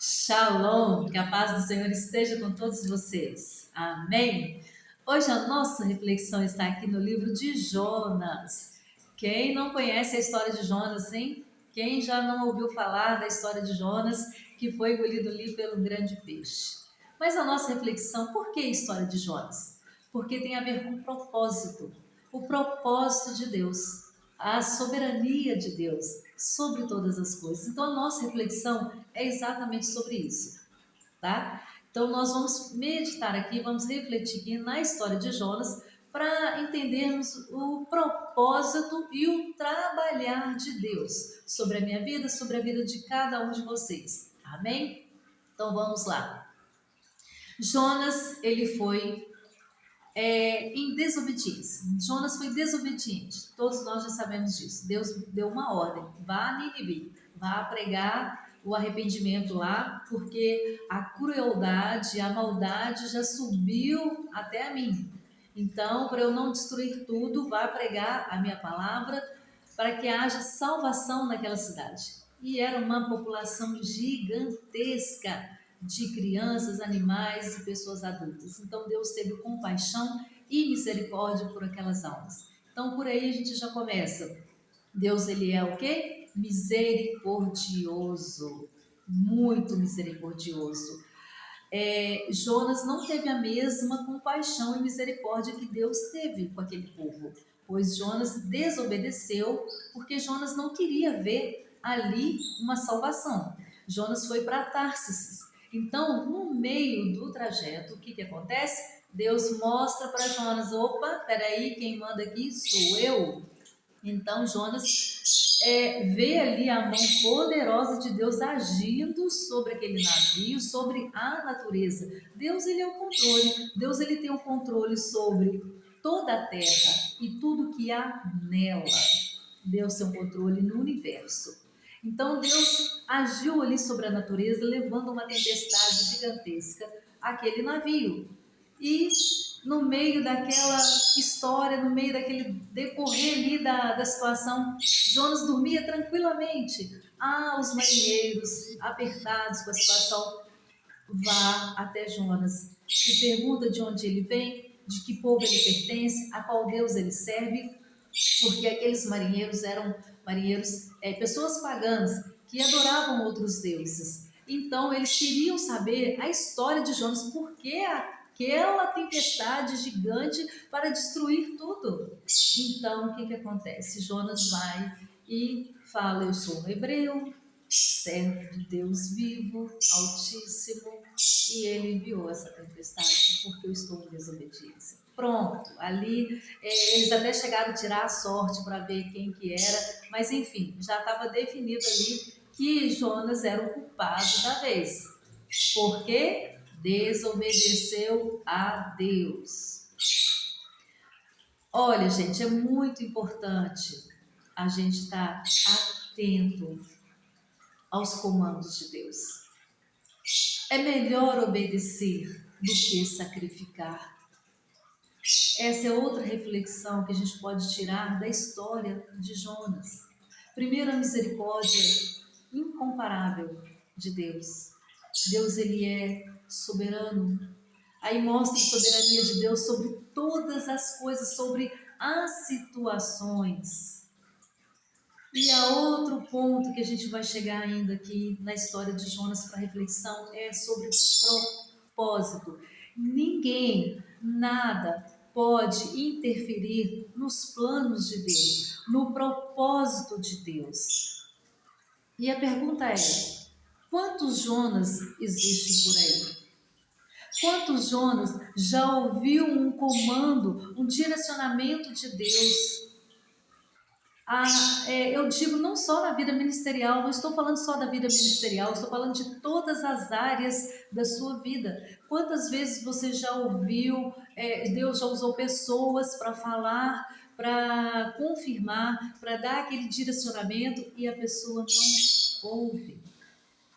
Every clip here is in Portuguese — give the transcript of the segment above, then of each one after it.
Shalom, que a paz do Senhor esteja com todos vocês. Amém? Hoje a nossa reflexão está aqui no livro de Jonas. Quem não conhece a história de Jonas, hein? Quem já não ouviu falar da história de Jonas, que foi engolido ali pelo grande peixe? Mas a nossa reflexão, por que a história de Jonas? Porque tem a ver com o propósito de Deus, a soberania de Deus sobre todas as coisas. Então a nossa reflexão é exatamente sobre isso, tá? Então nós vamos meditar aqui, vamos refletir aqui na história de Jonas para entendermos o propósito e o trabalhar de Deus sobre a minha vida, sobre a vida de cada um de vocês. Amém? Então vamos lá. Jonas, ele foi em desobediência. Jonas foi desobediente. Todos nós já sabemos disso. Deus deu uma ordem: vá a Nínive, vá pregar o arrependimento lá, porque a crueldade, a maldade já subiu até a mim. Então, para eu não destruir tudo, vá pregar a minha palavra para que haja salvação naquela cidade. E era uma população gigantesca de crianças, animais e pessoas adultas. Então Deus teve compaixão e misericórdia por aquelas almas. Então por aí a gente já começa. Deus, ele é o quê? Misericordioso, muito misericordioso. Jonas não teve a mesma compaixão e misericórdia que Deus teve com aquele povo, pois Jonas desobedeceu porque Jonas não queria ver ali uma salvação. Jonas foi para Tarsis. Então, no meio do trajeto, o que acontece? Deus mostra para Jonas: opa, peraí, quem manda aqui sou eu. Então Jonas vê ali a mão poderosa de Deus agindo sobre aquele navio, sobre a natureza. Deus, ele é o controle. Deus, ele tem o controle sobre toda a terra e tudo que há nela. Deus tem o controle no universo. Então Deus agiu ali sobre a natureza, levando uma tempestade gigantesca àquele navio. E no meio daquela história, no meio daquele decorrer ali da situação, Jonas dormia tranquilamente. Os marinheiros, apertados com a situação, vá até Jonas e pergunta de onde ele vem, de que povo ele pertence, a qual Deus ele serve, porque aqueles marinheiros eram marinheiros, pessoas pagãs que adoravam outros deuses. Então eles queriam saber a história de Jonas, por que aquela tempestade gigante para destruir tudo. Então o que acontece? Jonas vai e fala: eu sou um hebreu, servo de Deus vivo, altíssimo, e ele enviou essa tempestade porque eu estou em desobediência. Pronto, ali eles até chegaram a tirar a sorte para ver quem que era, mas enfim, já estava definido ali que Jonas era o culpado da vez, porque desobedeceu a Deus. Olha, gente, é muito importante a gente estar atento aos comandos de Deus. É melhor obedecer do que sacrificar. Essa é outra reflexão que a gente pode tirar da história de Jonas. Primeiro, a misericórdia incomparável de Deus. Deus, ele é soberano. Aí mostra a soberania de Deus sobre todas as coisas, sobre as situações. E a outro ponto que a gente vai chegar ainda aqui na história de Jonas para reflexão é sobre propósito. Ninguém, nada pode interferir nos planos de Deus, no propósito de Deus. E a pergunta é: quantos Jonas existem por aí? Quantos Jonas já ouviu um comando, um direcionamento de Deus? Eu digo não só na vida ministerial, não estou falando só da vida ministerial, estou falando de todas as áreas da sua vida. Quantas vezes você já ouviu, Deus já usou pessoas para falar, para confirmar, para dar aquele direcionamento e a pessoa não ouve?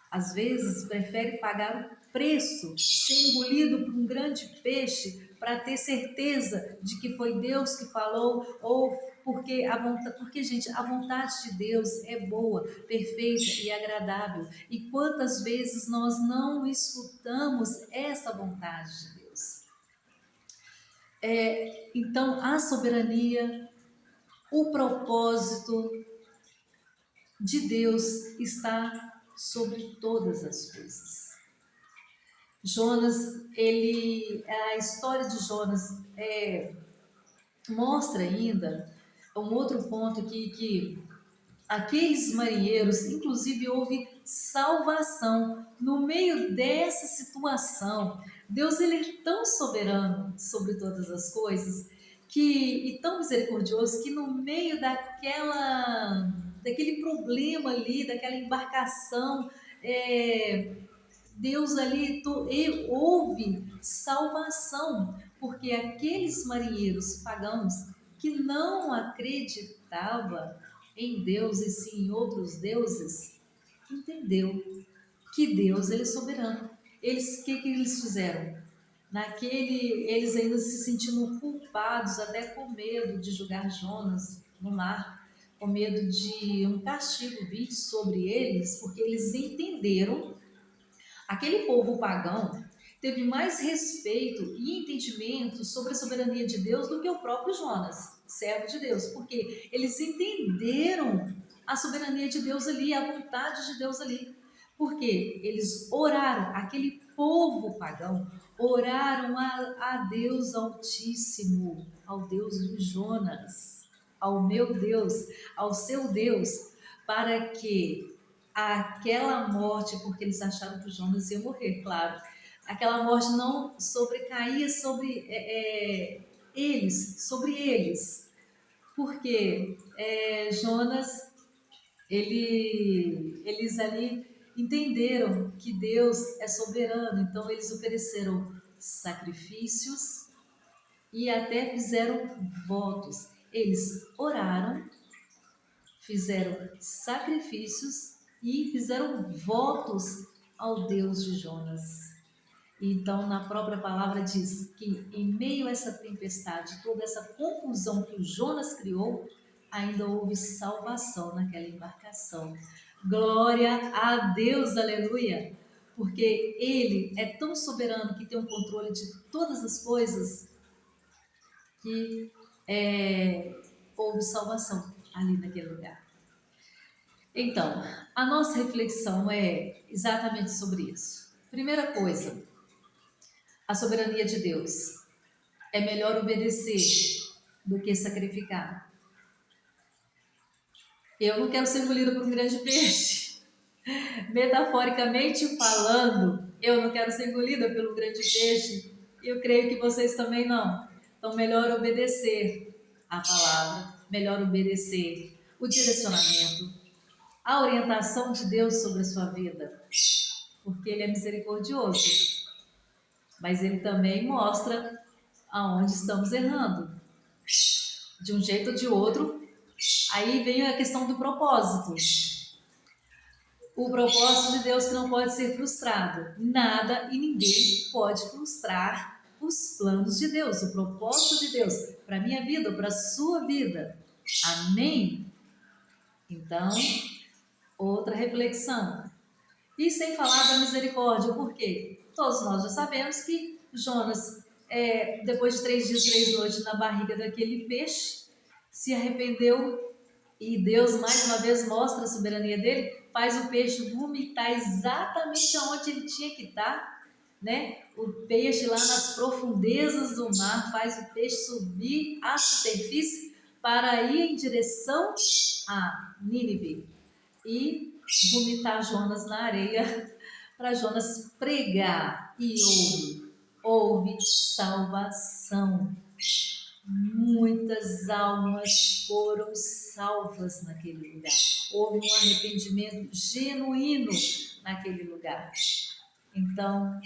Às vezes prefere pagar o preço, ser engolido por um grande peixe para ter certeza de que foi Deus que falou ou porque, gente, a vontade de Deus é boa, perfeita e agradável. E quantas vezes nós não escutamos essa vontade de Deus? Então, a soberania, o propósito de Deus está sobre todas as coisas. Jonas, a história de Jonas mostra ainda um outro ponto que aqueles marinheiros, inclusive houve salvação no meio dessa situação. Deus, ele é tão soberano sobre todas as coisas e tão misericordioso que no meio daquele problema ali, daquela embarcação, Deus ali houve salvação, porque aqueles marinheiros pagãos que não acreditavam em Deus e sim em outros deuses, entendeu que Deus, ele é soberano. Que eles fizeram? Eles ainda se sentindo culpados, até com medo de jogar Jonas no mar, com medo de um castigo vir sobre eles, porque eles entenderam. Aquele povo pagão teve mais respeito e entendimento sobre a soberania de Deus do que o próprio Jonas, servo de Deus, porque eles entenderam a soberania de Deus ali, a vontade de Deus ali, porque eles oraram, aquele povo pagão, oraram a Deus Altíssimo, ao Deus do Jonas, ao meu Deus, ao seu Deus, para que aquela morte, porque eles acharam que o Jonas ia morrer, claro, aquela morte não sobrecaía sobre eles, porque Jonas, eles ali entenderam que Deus é soberano, então eles ofereceram sacrifícios e até fizeram votos. Eles oraram, fizeram sacrifícios e fizeram votos ao Deus de Jonas. Então, na própria palavra diz que em meio a essa tempestade, toda essa confusão que o Jonas criou, ainda houve salvação naquela embarcação. Glória a Deus, aleluia! Porque Ele é tão soberano que tem o controle de todas as coisas que houve salvação ali naquele lugar. Então, a nossa reflexão é exatamente sobre isso. Primeira coisa, a soberania de Deus. É melhor obedecer do que sacrificar. Eu não quero ser engolida por um grande peixe. Metaforicamente falando, eu não quero ser engolida pelo grande peixe. Eu creio que vocês também não. Então, melhor obedecer a palavra, melhor obedecer o direcionamento, a orientação de Deus sobre a sua vida, porque Ele é misericordioso, mas Ele também mostra aonde estamos errando, de um jeito ou de outro. Aí vem a questão do propósito. O propósito de Deus que não pode ser frustrado. Nada e ninguém pode frustrar os planos de Deus, o propósito de Deus para a minha vida, para a sua vida. Amém? Então, outra reflexão. E sem falar da misericórdia, por quê? Todos nós já sabemos que Jonas, depois de 3 dias, 3 noites na barriga daquele peixe, se arrependeu e Deus mais uma vez mostra a soberania dele, faz o peixe vomitar exatamente onde ele tinha que estar, né? O peixe lá nas profundezas do mar faz o peixe subir à superfície para ir em direção a Nínive e vomitar Jonas na areia para Jonas pregar. E houve salvação. Muitas almas foram salvas naquele lugar. Houve um arrependimento genuíno naquele lugar. Então,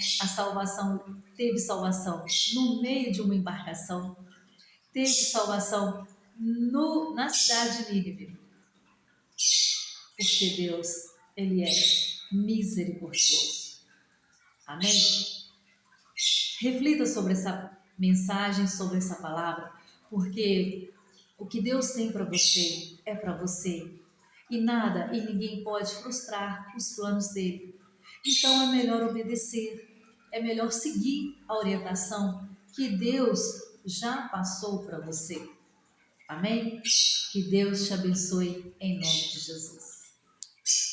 teve salvação no meio de uma embarcação, teve salvação na cidade de Nínive, porque Deus, Ele é misericordioso. Amém? Reflita sobre essa mensagem, sobre essa palavra, porque O que Deus tem para você é para você. E nada e ninguém pode frustrar os planos dele. Então é melhor obedecer, é melhor seguir a orientação que Deus já passou para você. Amém? Que Deus te abençoe em nome de Jesus.